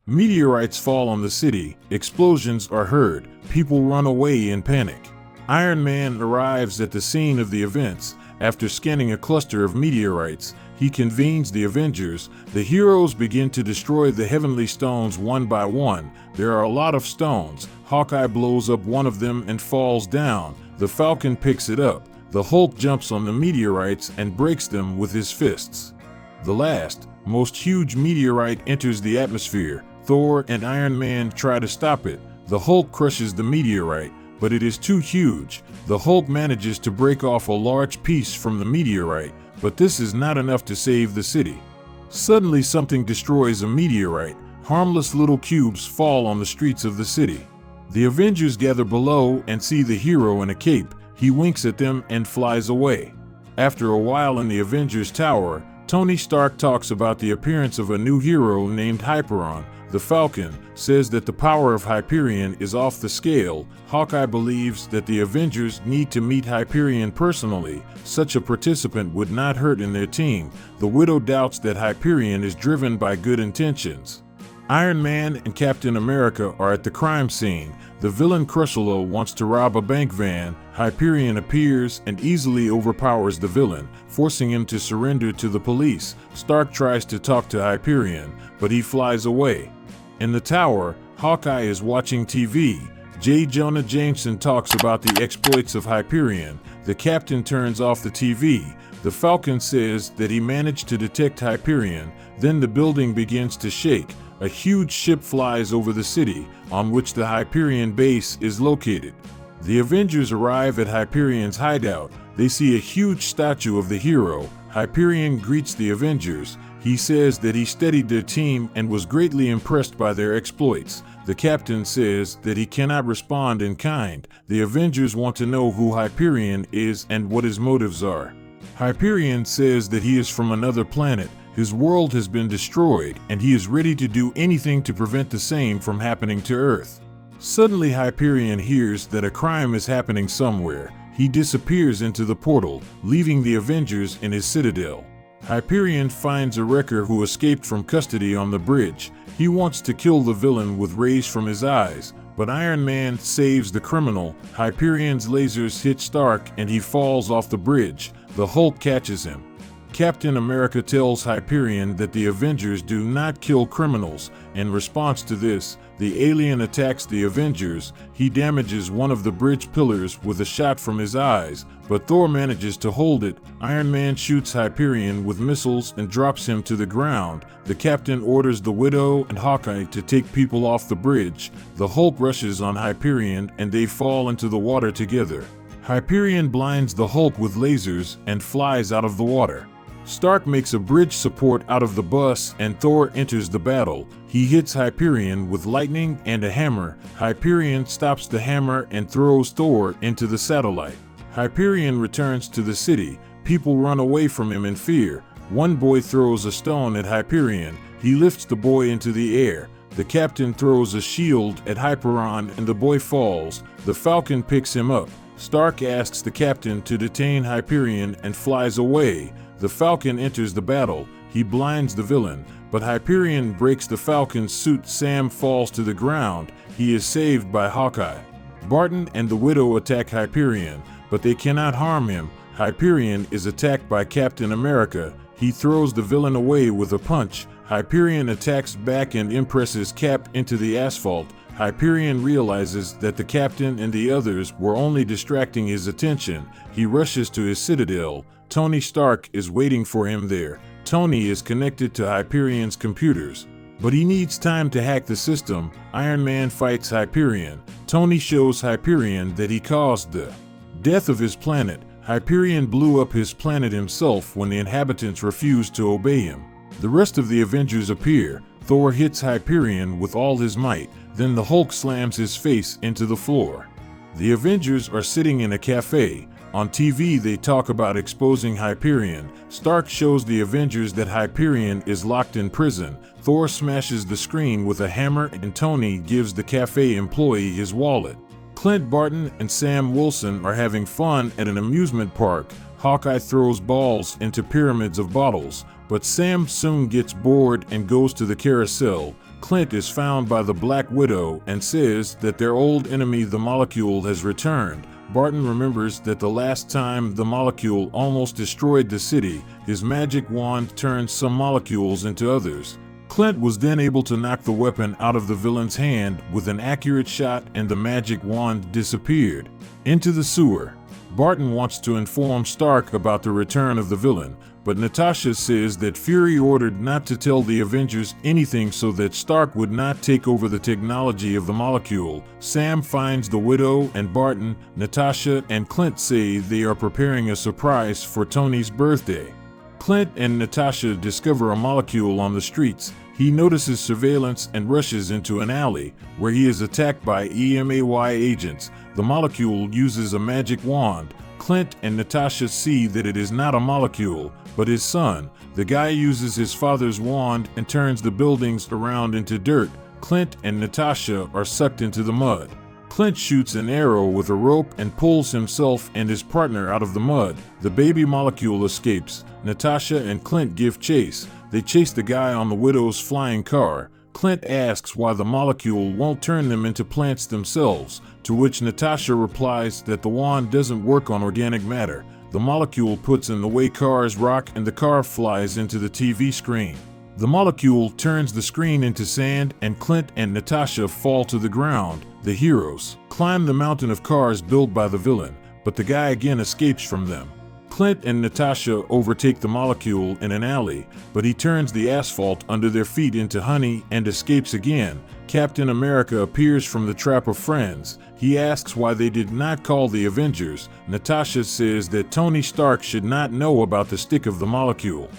Meteorites fall on the city, explosions are heard, people run away in panic. Iron Man arrives at the scene of the events. After scanning a cluster of meteorites, he convenes the Avengers. The heroes begin to destroy the heavenly stones one by one. There are a lot of stones. Hawkeye blows up one of them and falls down. The Falcon picks it up. The Hulk jumps on the meteorites and breaks them with his fists. The last, most huge meteorite enters the atmosphere. Thor and Iron Man try to stop it. The Hulk crushes the meteorite, but it is too huge. The Hulk manages to break off a large piece from the meteorite, but this is not enough to save the city. Suddenly something destroys a meteorite. Harmless little cubes fall on the streets of the city. The Avengers gather below and see the hero in a cape. He winks at them and flies away. After a while in the Avengers Tower, Tony Stark talks about the appearance of a new hero named Hyperon. The Falcon says that the power of Hyperion is off the scale. Hawkeye believes that the Avengers need to meet Hyperion personally. Such a participant would not hurt in their team. The Widow doubts that Hyperion is driven by good intentions. Iron Man and Captain America are at the crime scene. The villain Crushulo wants to rob a bank van. Hyperion appears and easily overpowers the villain, forcing him to surrender to the police. Stark tries to talk to Hyperion, but he flies away. In the tower, Hawkeye is watching TV. J. Jonah Jameson talks about the exploits of Hyperion. The captain turns off the TV. The Falcon says that he managed to detect Hyperion. Then the building begins to shake. A huge ship flies over the city, on which the Hyperion base is located. The Avengers arrive at Hyperion's hideout. They see a huge statue of the hero. Hyperion greets the Avengers. He says that he studied their team and was greatly impressed by their exploits. The captain says that he cannot respond in kind. The Avengers want to know who Hyperion is and what his motives are. Hyperion says that he is from another planet. His world has been destroyed, and he is ready to do anything to prevent the same from happening to Earth. Suddenly Hyperion hears that a crime is happening somewhere. He disappears into the portal, leaving the Avengers in his citadel. Hyperion finds a wrecker who escaped from custody on the bridge. He wants to kill the villain with rays from his eyes, but Iron Man saves the criminal. Hyperion's lasers hit Stark and he falls off the bridge. The Hulk catches him. Captain America tells Hyperion that the Avengers do not kill criminals. In response to this, the alien attacks the Avengers. He damages one of the bridge pillars with a shot from his eyes, but Thor manages to hold it. Iron Man shoots Hyperion with missiles and drops him to the ground. The captain orders the Widow and Hawkeye to take people off the bridge. The Hulk rushes on Hyperion and they fall into the water together. Hyperion blinds the Hulk with lasers and flies out of the water. Stark makes a bridge support out of the bus and Thor enters the battle. He hits Hyperion with lightning and a hammer. Hyperion stops the hammer and throws Thor into the satellite. Hyperion returns to the city. People run away from him in fear. One boy throws a stone at Hyperion. He lifts the boy into the air. The captain throws a shield at Hyperon and the boy falls. The Falcon picks him up. Stark asks the captain to detain Hyperion and flies away. The Falcon enters the battle. He blinds the villain, but Hyperion breaks the Falcon's suit. Sam falls to the ground. He is saved by Hawkeye. Barton and the Widow attack Hyperion, but they cannot harm him. Hyperion is attacked by Captain America. He throws the villain away with a punch. Hyperion attacks back and impresses Cap into the asphalt. Hyperion realizes that the captain and the others were only distracting his attention. He rushes to his citadel. Tony Stark is waiting for him there. Tony is connected to Hyperion's computers, but he needs time to hack the system. Iron Man fights Hyperion. Tony shows Hyperion that he caused the death of his planet. Hyperion blew up his planet himself when the inhabitants refused to obey him. The rest of the Avengers appear. Thor hits Hyperion with all his might. Then the Hulk slams his face into the floor. The Avengers are sitting in a cafe. On TV, they talk about exposing Hyperion. Stark shows the Avengers that Hyperion is locked in prison. Thor smashes the screen with a hammer and Tony gives the cafe employee his wallet. Clint Barton and Sam Wilson are having fun at an amusement park. Hawkeye throws balls into pyramids of bottles, but Sam soon gets bored and goes to the carousel. Clint is found by the Black Widow and says that their old enemy, the Molecule, has returned. Barton remembers that the last time the Molecule almost destroyed the city, his magic wand turned some molecules into others. Clint was then able to knock the weapon out of the villain's hand with an accurate shot, and the magic wand disappeared into the sewer. Barton wants to inform Stark about the return of the villain, but Natasha says that Fury ordered not to tell the Avengers anything so that Stark would not take over the technology of the Molecule. Sam finds the Widow and Barton, Natasha, and Clint say they are preparing a surprise for Tony's birthday. Clint and Natasha discover a Molecule on the streets. He notices surveillance and rushes into an alley, where he is attacked by EMAY agents. The Molecule uses a magic wand. Clint and Natasha see that it is not a Molecule, but his son. The guy uses his father's wand and turns the buildings around into dirt. Clint and Natasha are sucked into the mud. Clint shoots an arrow with a rope and pulls himself and his partner out of the mud. The baby Molecule escapes. Natasha and Clint give chase. They chase the guy on the Widow's flying car. Clint asks why the Molecule won't turn them into plants themselves, to which Natasha replies that the wand doesn't work on organic matter. The Molecule puts in the way cars rock and the car flies into the TV screen. The Molecule turns the screen into sand and Clint and Natasha fall to the ground. The heroes climb the mountain of cars built by the villain, but the guy again escapes from them. Clint and Natasha overtake the Molecule in an alley, but he turns the asphalt under their feet into honey and escapes again. Captain America appears from the trap of friends. He asks why they did not call the Avengers. Natasha says that Tony Stark should not know about the stick of the Molecule.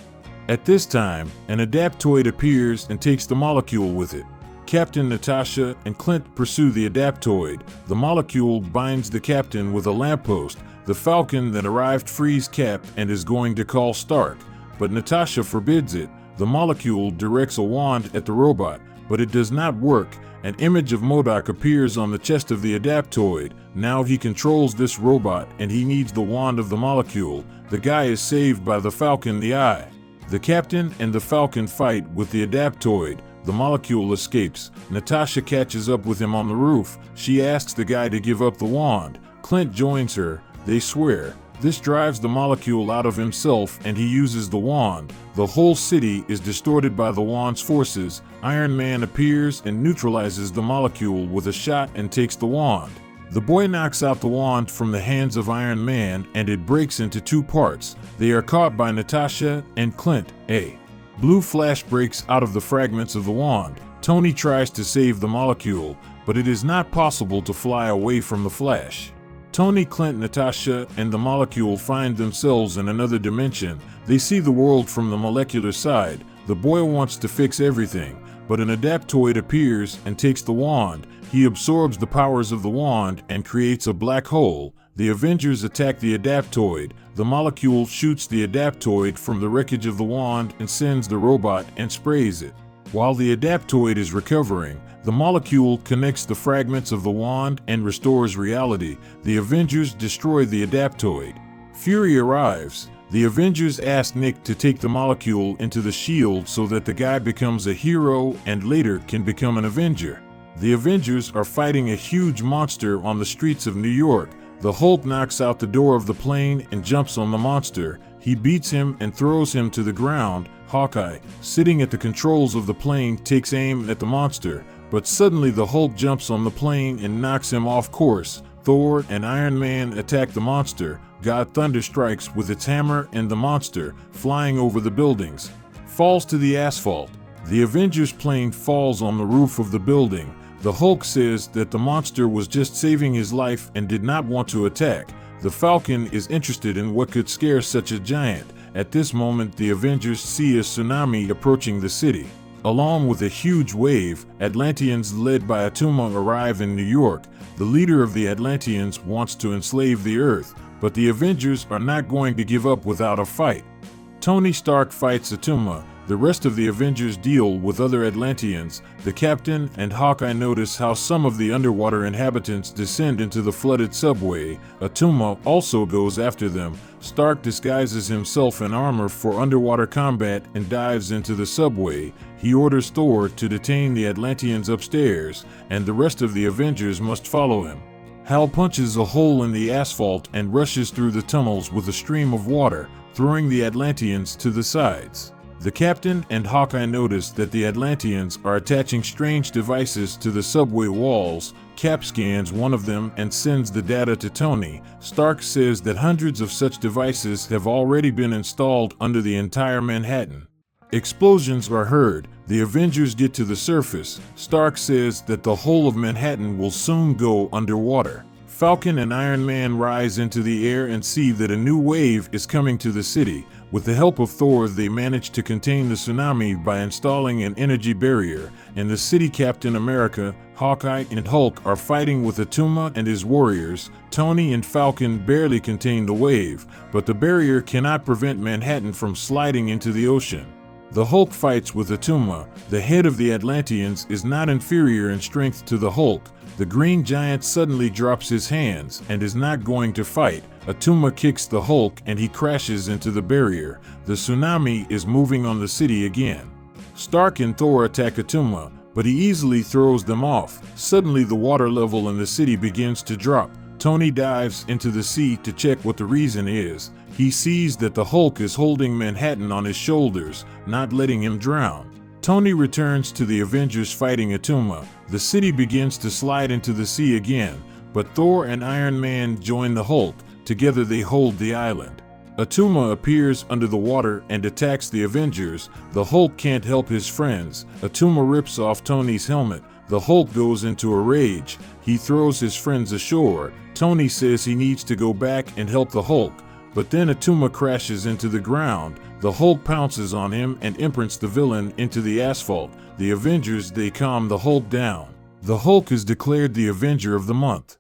At this time, an Adaptoid appears and takes the Molecule with it. Captain Natasha and Clint pursue the Adaptoid. The Molecule binds the Captain with a lamppost. The Falcon that arrived frees Cap and is going to call Stark, but Natasha forbids it. The Molecule directs a wand at the robot, but it does not work. An image of MODOK appears on the chest of the Adaptoid. Now he controls this robot and he needs the wand of the Molecule. The guy is saved by the Falcon the Eye. The Captain and the Falcon fight with the Adaptoid. The Molecule escapes. Natasha catches up with him on the roof. She asks the guy to give up the wand. Clint joins her. They swear. This drives the Molecule out of himself and he uses the wand. The whole city is distorted by the wand's forces. Iron Man appears and neutralizes the Molecule with a shot and takes the wand. The boy knocks out the wand from the hands of Iron Man and it breaks into two parts. They are caught by Natasha and Clint. A blue flash breaks out of the fragments of the wand. Tony tries to save the Molecule, but it is not possible to fly away from the flash. Tony, Clint, Natasha, and the Molecule find themselves in another dimension. They see the world from the molecular side. The boy wants to fix everything, but an Adaptoid appears and takes the wand. He absorbs the powers of the wand and creates a black hole. The Avengers attack the Adaptoid. The Molecule shoots the Adaptoid from the wreckage of the wand and sends the robot and sprays it. While the Adaptoid is recovering, the Molecule connects the fragments of the wand and restores reality. The Avengers destroy the Adaptoid. Fury arrives. The Avengers ask Nick to take the Molecule into the shield so that the guy becomes a hero and later can become an Avenger. The Avengers are fighting a huge monster on the streets of New York. The Hulk knocks out the door of the plane and jumps on the monster. He beats him and throws him to the ground. Hawkeye, sitting at the controls of the plane, takes aim at the monster, but suddenly the Hulk jumps on the plane and knocks him off course. Thor and Iron Man attack the monster. God Thunder strikes with its hammer and the monster, flying over the buildings, falls to the asphalt. The Avengers plane falls on the roof of the building. The Hulk says that the monster was just saving his life and did not want to attack. The Falcon is interested in what could scare such a giant. At this moment, the Avengers see a tsunami approaching the city. Along with a huge wave, Atlanteans led by Attuma arrive in New York. The leader of the Atlanteans wants to enslave the Earth, but the Avengers are not going to give up without a fight. Tony Stark fights Attuma. The rest of the Avengers deal with other Atlanteans. The Captain and Hawkeye notice how some of the underwater inhabitants descend into the flooded subway. Attuma also goes after them. Stark disguises himself in armor for underwater combat and dives into the subway. He orders Thor to detain the Atlanteans upstairs, and the rest of the Avengers must follow him. Hal punches a hole in the asphalt and rushes through the tunnels with a stream of water, throwing the Atlanteans to the sides. The captain and Hawkeye notice that the Atlanteans are attaching strange devices to the subway walls. Cap scans one of them and sends the data to Tony. Stark says that hundreds of such devices have already been installed under the entire Manhattan. Explosions are heard. The Avengers get to the surface. Stark says that the whole of Manhattan will soon go underwater. Falcon and Iron Man rise into the air and see that a new wave is coming to the city. With the help of Thor, they manage to contain the tsunami by installing an energy barrier. In the city, Captain America, Hawkeye, and Hulk are fighting with Attuma and his warriors. Tony and Falcon barely contain the wave, but the barrier cannot prevent Manhattan from sliding into the ocean. The Hulk fights with Attuma. The head of the Atlanteans is not inferior in strength to the Hulk. The Green Giant suddenly drops his hands and is not going to fight. Attuma kicks the Hulk and he crashes into the barrier. The tsunami is moving on the city again. Stark and Thor attack Attuma, but he easily throws them off. Suddenly the water level in the city begins to drop. Tony dives into the sea to check what the reason is. He sees that the Hulk is holding Manhattan on his shoulders, not letting him drown. Tony returns to the Avengers fighting Attuma. The city begins to slide into the sea again, but Thor and Iron Man join the Hulk. Together they hold the island. Attuma appears under the water and attacks the Avengers. The Hulk can't help his friends. Attuma rips off Tony's helmet. The Hulk goes into a rage. He throws his friends ashore. Tony says he needs to go back and help the Hulk, but then Attuma crashes into the ground. The Hulk pounces on him and imprints the villain into the asphalt. The Avengers, they calm the Hulk down. The Hulk is declared the Avenger of the Month.